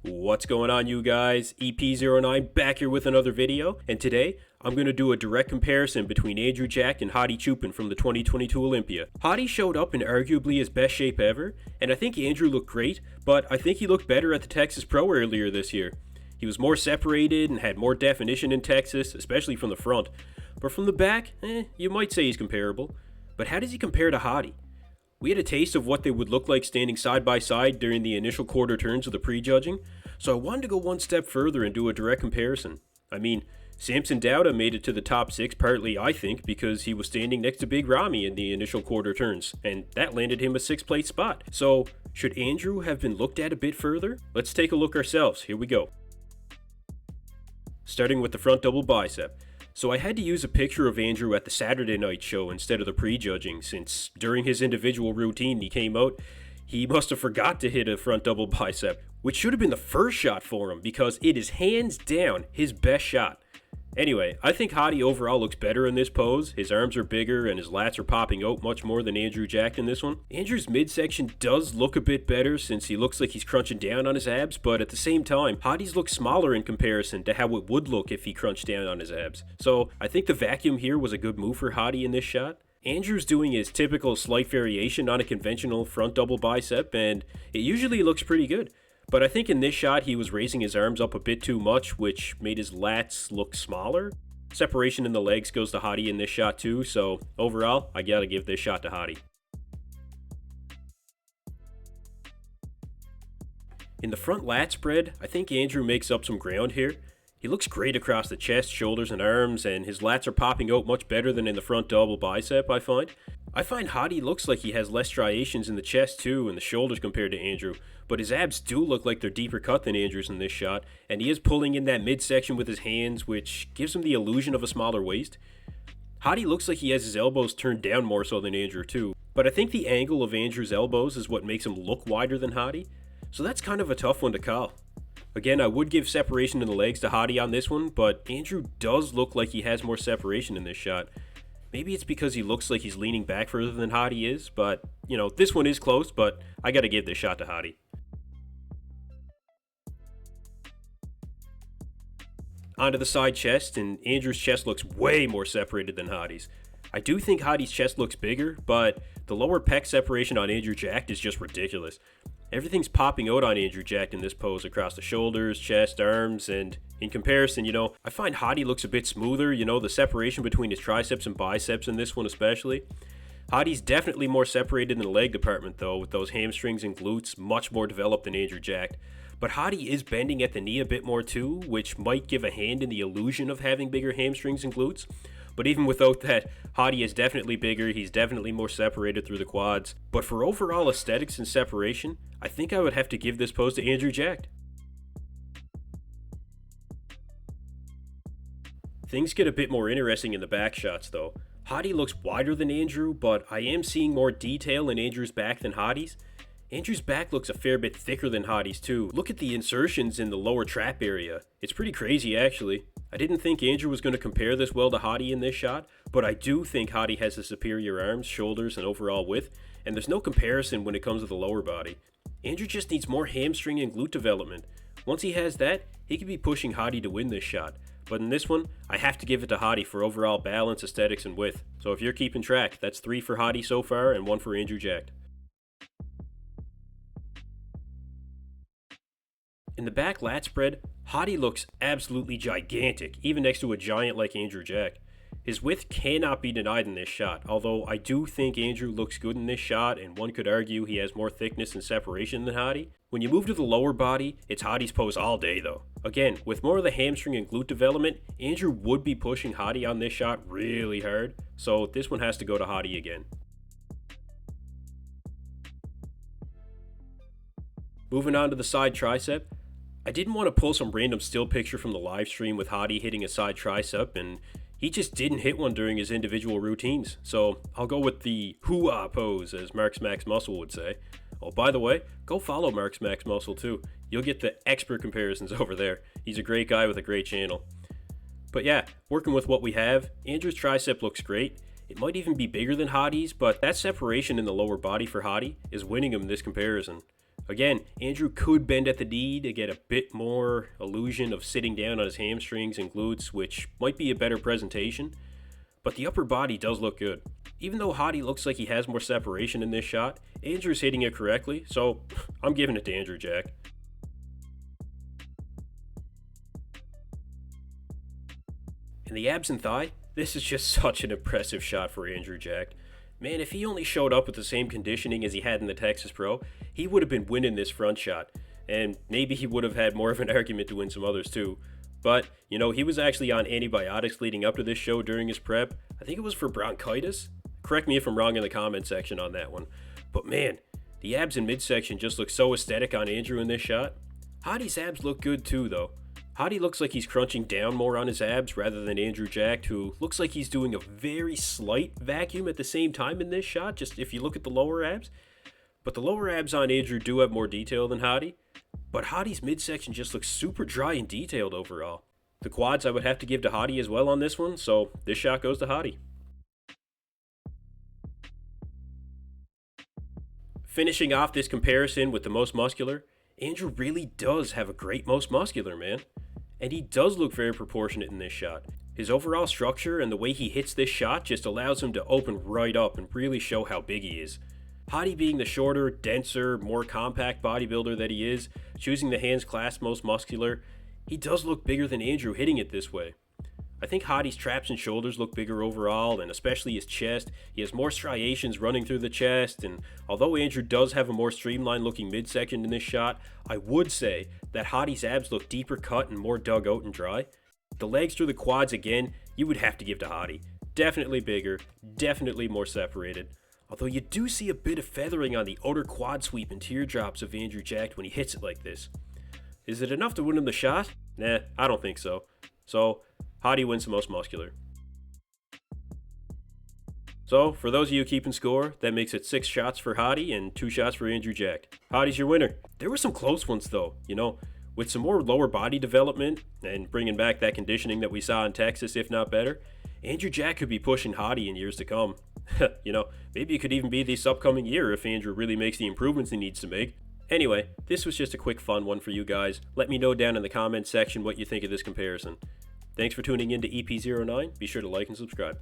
What's going on, you guys? EP09 back here with another video, and today I'm going to do a direct comparison between Andrew Jack and Hadi Choopan from the 2022 Olympia. Hadi showed up in arguably his best shape ever, and I think Andrew looked great, but I think he looked better at the Texas Pro earlier this year. He was more separated and had more definition in Texas, especially from the front. But from the back, you might say he's comparable. But how does he compare to Hadi? We had a taste of what they would look like standing side by side during the initial quarter turns of the prejudging, so I wanted to go one step further and do a direct comparison. I mean, Samson Dowda made it to the top 6 partly, I think, because he was standing next to Big Ramy in the initial quarter turns, and that landed him a 6th place spot. So, should Andrew have been looked at a bit further? Let's take a look ourselves. Here we go. Starting with the front double bicep. So I had to use a picture of Andrew at the Saturday night show instead of the prejudging, since during his individual routine he came out, he must have forgot to hit a front double bicep, which should have been the first shot for him because it is hands down his best shot. Anyway, I think Hadi overall looks better in this pose. His arms are bigger and his lats are popping out much more than Andrew Jack in this one. Andrew's midsection does look a bit better since he looks like he's crunching down on his abs, but at the same time, Hadi's looks smaller in comparison to how it would look if he crunched down on his abs. So I think the vacuum here was a good move for Hadi in this shot. Andrew's doing his typical slight variation on a conventional front double bicep, and it usually looks pretty good. But I think in this shot he was raising his arms up a bit too much, which made his lats look smaller. Separation in the legs goes to Hadi in this shot too, so overall, I gotta give this shot to Hadi. In the front lat spread, I think Andrew makes up some ground here. He looks great across the chest, shoulders, and arms, and his lats are popping out much better than in the front double bicep, I find. I find Hadi looks like he has less striations in the chest too and the shoulders compared to Andrew, but his abs do look like they're deeper cut than Andrew's in this shot, and he is pulling in that midsection with his hands, which gives him the illusion of a smaller waist. Hadi looks like he has his elbows turned down more so than Andrew too, but I think the angle of Andrew's elbows is what makes him look wider than Hadi, so that's kind of a tough one to call. Again, I would give separation in the legs to Hadi on this one, but Andrew does look like he has more separation in this shot. Maybe it's because he looks like he's leaning back further than Hadi is, but, this one is close, but I gotta give this shot to Hadi. Onto the side chest, and Andrew's chest looks way more separated than Hadi's. I do think Hadi's chest looks bigger, but the lower pec separation on Andrew Jack is just ridiculous. Everything's popping out on Andrew Jack in this pose across the shoulders, chest, arms, and in comparison, I find Hadi looks a bit smoother, the separation between his triceps and biceps in this one especially. Hadi's definitely more separated in the leg department though, with those hamstrings and glutes much more developed than Andrew Jack. But Hadi is bending at the knee a bit more too, which might give a hand in the illusion of having bigger hamstrings and glutes. But even without that, Hadi is definitely bigger, he's definitely more separated through the quads. But for overall aesthetics and separation, I think I would have to give this pose to Andrew Jack. Things get a bit more interesting in the back shots though. Hadi looks wider than Andrew, but I am seeing more detail in Andrew's back than Hadi's. Andrew's back looks a fair bit thicker than Hadi's too. Look at the insertions in the lower trap area. It's pretty crazy actually. I didn't think Andrew was going to compare this well to Hadi in this shot, but I do think Hadi has the superior arms, shoulders, and overall width, and there's no comparison when it comes to the lower body. Andrew just needs more hamstring and glute development. Once he has that, he could be pushing Hadi to win this shot. But in this one, I have to give it to Hadi for overall balance, aesthetics, and width. So if you're keeping track, that's 3 for Hadi so far and 1 for Andrew Jack. In the back lat spread, Hadi looks absolutely gigantic, even next to a giant like Andrew Jack. His width cannot be denied in this shot, although I do think Andrew looks good in this shot, and one could argue he has more thickness and separation than Hadi. When you move to the lower body, it's Hadi's pose all day though. Again, with more of the hamstring and glute development, Andrew would be pushing Hadi on this shot really hard, so this one has to go to Hadi again. Moving on to the side tricep, I didn't want to pull some random still picture from the live stream with Hadi hitting a side tricep, and he just didn't hit one during his individual routines, so I'll go with the hoo-ah pose, as Mark's Max Muscle would say. Oh, by the way, go follow Mark's Max Muscle too. You'll get the expert comparisons over there. He's a great guy with a great channel. But yeah, working with what we have, Andrew's tricep looks great. It might even be bigger than Hadi's, but that separation in the lower body for Hadi is winning him this comparison. Again, Andrew could bend at the knee to get a bit more illusion of sitting down on his hamstrings and glutes, which might be a better presentation, but the upper body does look good. Even though Hadi looks like he has more separation in this shot, Andrew's hitting it correctly, so I'm giving it to Andrew Jack. In the abs and thigh, this is just such an impressive shot for Andrew Jack. Man, if he only showed up with the same conditioning as he had in the Texas Pro, he would have been winning this front shot. And maybe he would have had more of an argument to win some others too. But, he was actually on antibiotics leading up to this show during his prep. I think it was for bronchitis. Correct me if I'm wrong in the comment section on that one. But man, the abs and midsection just look so aesthetic on Andrew in this shot. Hadi's abs look good too though. Hadi looks like he's crunching down more on his abs rather than Andrew Jack, who looks like he's doing a very slight vacuum at the same time in this shot, just if you look at the lower abs. But the lower abs on Andrew do have more detail than Hadi. But Hadi's midsection just looks super dry and detailed overall. The quads I would have to give to Hadi as well on this one, so this shot goes to Hadi. Finishing off this comparison with the most muscular, Andrew really does have a great most muscular, man. And he does look very proportionate in this shot. His overall structure and the way he hits this shot just allows him to open right up and really show how big he is. Hadi being the shorter, denser, more compact bodybuilder that he is, choosing the hands clasp most muscular, he does look bigger than Andrew hitting it this way. I think Hadi's traps and shoulders look bigger overall, and especially his chest. He has more striations running through the chest, and although Andrew does have a more streamlined looking midsection in this shot, I would say that Hadi's abs look deeper cut and more dug out and dry. The legs through the quads again, you would have to give to Hadi. Definitely bigger, definitely more separated. Although you do see a bit of feathering on the outer quad sweep and teardrops of Andrew Jack when he hits it like this. Is it enough to win him the shot? Nah, I don't think so. So, Hadi wins the most muscular. So, for those of you keeping score, that makes it 6 shots for Hadi and 2 shots for Andrew Jack. Hadi's your winner. There were some close ones though, with some more lower body development and bringing back that conditioning that we saw in Texas, if not better, Andrew Jack could be pushing Hadi in years to come. Maybe it could even be this upcoming year if Andrew really makes the improvements he needs to make. Anyway, this was just a quick fun one for you guys. Let me know down in the comments section what you think of this comparison. Thanks for tuning in to EP09. Be sure to like and subscribe.